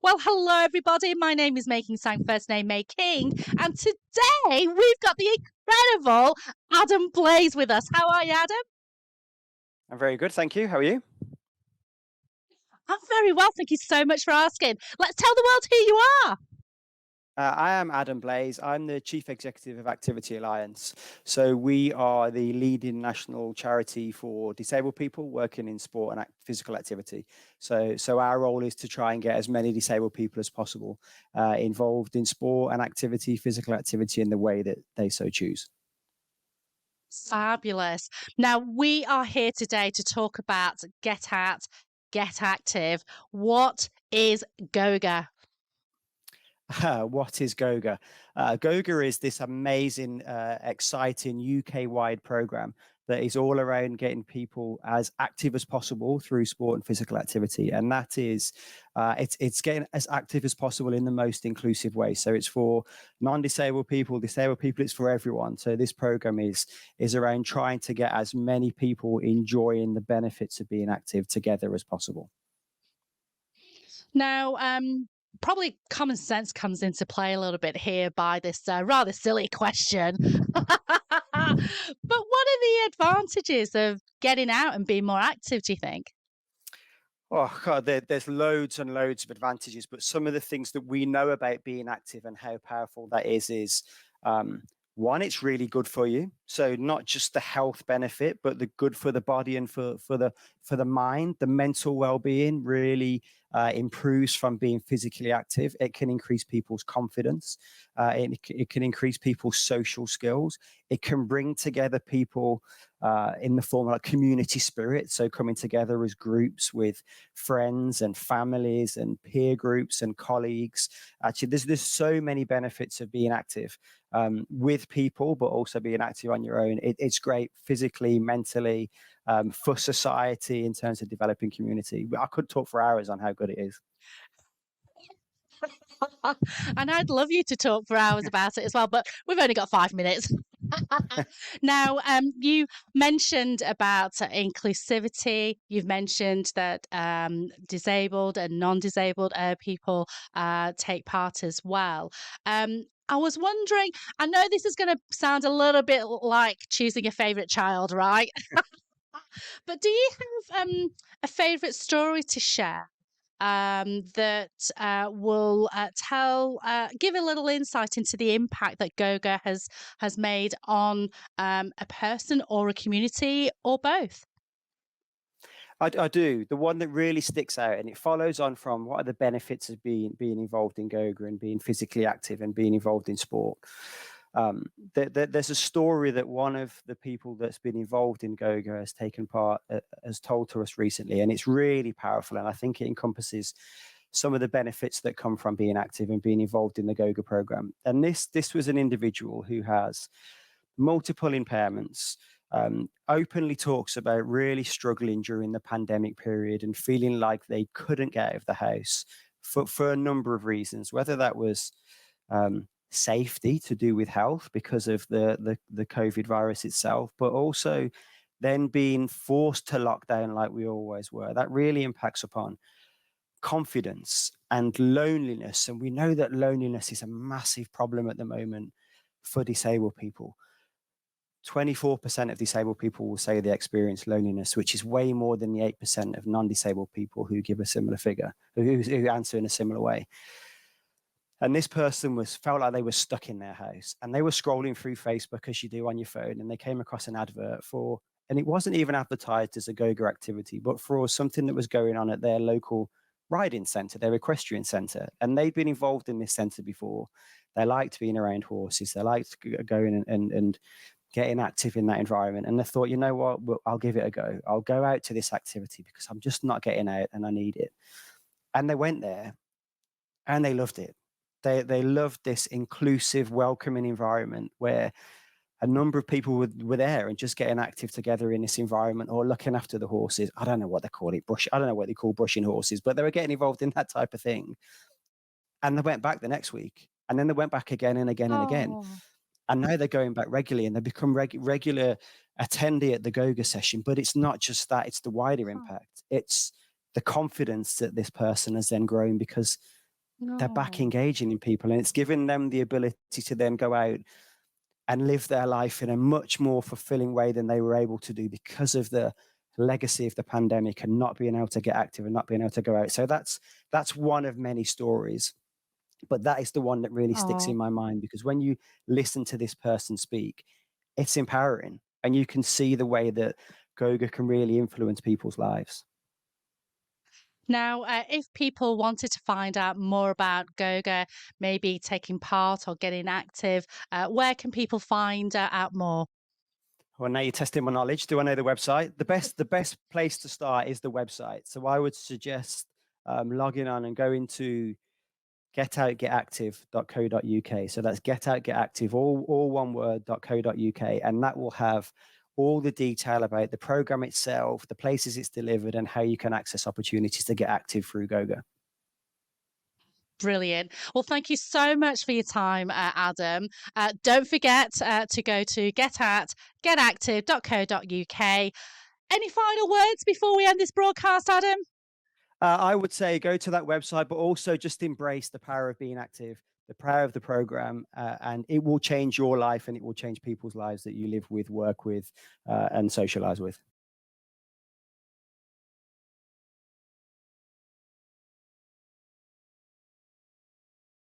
Well, hello, everybody. My name is Making Sang, first name May King. And today we've got the incredible Adam Blaze with us. How are you, Adam? I'm very good, thank you. How are you? I'm very well. Thank you so much for asking. Let's tell the world who you are. I am Adam Blaze. I'm the Chief Executive of Activity Alliance. So we are the leading national charity for disabled people working in sport and physical activity. So our role is to try and get as many disabled people as possible involved in sport and activity, physical activity in the way that they so choose. Fabulous. Now, we are here today to talk about Get Out, Get Active. What is Goga? What is Goga? Goga is this amazing, exciting UK-wide program that is all around getting people as active as possible through sport and physical activity, and that is, it's getting as active as possible in the most inclusive way. So it's for non-disabled people, disabled people. It's for everyone. So this program is around trying to get as many people enjoying the benefits of being active together as possible. Now, probably common sense comes into play a little bit here by this rather silly question. But what are the advantages of getting out and being more active, do you think? Oh God, there's loads and loads of advantages, but some of the things that we know about being active and how powerful that is um, one, it's really good for you. So not just the health benefit, but the good for the body and for the mind. The mental well-being really improves from being physically active. It can increase people's confidence. It can increase people's social skills. It can bring together people in the form of like community spirit. So coming together as groups with friends and families and peer groups and colleagues. Actually, there's so many benefits of being active with people, but also being active on your own. It's great physically, mentally, for society in terms of developing community. I could talk for hours on how good it is. And I'd love you to talk for hours about it as well, but we've only got 5 minutes. Now, you mentioned about inclusivity. You've mentioned that disabled and non-disabled people take part as well. I was wondering, I know this is going to sound a little bit like choosing a favorite child, right? But do you have a favorite story to share that will give a little insight into the impact that Goga has made on a person or a community or both? I do. The one that really sticks out, and it follows on from what are the benefits of being involved in Goga and being physically active and being involved in sport. There's a story that one of the people that's been involved in Goga has taken part, has told to us recently, and it's really powerful. And I think it encompasses some of the benefits that come from being active and being involved in the Goga program. And this was an individual who has multiple impairments. Openly talks about really struggling during the pandemic period and feeling like they couldn't get out of the house for a number of reasons, whether that was safety to do with health because of the COVID virus itself, but also then being forced to lock down like we always were. That really impacts upon confidence and loneliness. And we know that loneliness is a massive problem at the moment for disabled people. 24% of disabled people will say they experience loneliness, which is way more than the 8% of non-disabled people who give a similar figure, who answer in a similar way. And this person felt like they were stuck in their house, and they were scrolling through Facebook as you do on your phone, and they came across an advert for, and it wasn't even advertised as a Goga activity, but for something that was going on at their local riding centre, their equestrian centre. And they'd been involved in this centre before. They liked being around horses. They liked going and getting active in that environment. And they thought, you know what, well, I'll give it a go. I'll go out to this activity because I'm just not getting out and I need it. And they went there and they loved it. They loved this inclusive, welcoming environment where a number of people were there and just getting active together in this environment or looking after the horses. I don't know what they call it, I don't know what they call brushing horses, but they were getting involved in that type of thing. And they went back the next week, and then they went back again and again and again. Oh, And now they're going back regularly, and they become regular attendee at the Goga session. But it's not just that; it's the wider oh. impact. It's the confidence that this person has then grown because they're back Oh. engaging in people, and it's given them the ability to then go out and live their life in a much more fulfilling way than they were able to do because of the legacy of the pandemic and not being able to get active and not being able to go out. So that's one of many stories, but that is the one that really sticks in Oh. my mind because when you listen to this person speak, it's empowering and you can see the way that Goga can really influence people's lives. Now, if people wanted to find out more about Goga, maybe taking part or getting active, where can people find out more? Well, now you're testing my knowledge. Do I know the website? The best place to start is the website. So I would suggest logging on and going to getoutgetactive.co.uk. So that's getoutgetactive, all one word, .co.uk. And that will have all the detail about the program itself, the places it's delivered, and how you can access opportunities to get active through Goga. Brilliant. Well, thank you so much for your time, Adam. Don't forget to go to getactive.co.uk. Any final words before we end this broadcast, Adam? I would say go to that website, but also just embrace the power of being active, the power of the program, and it will change your life and it will change people's lives that you live with, work with, and socialize with.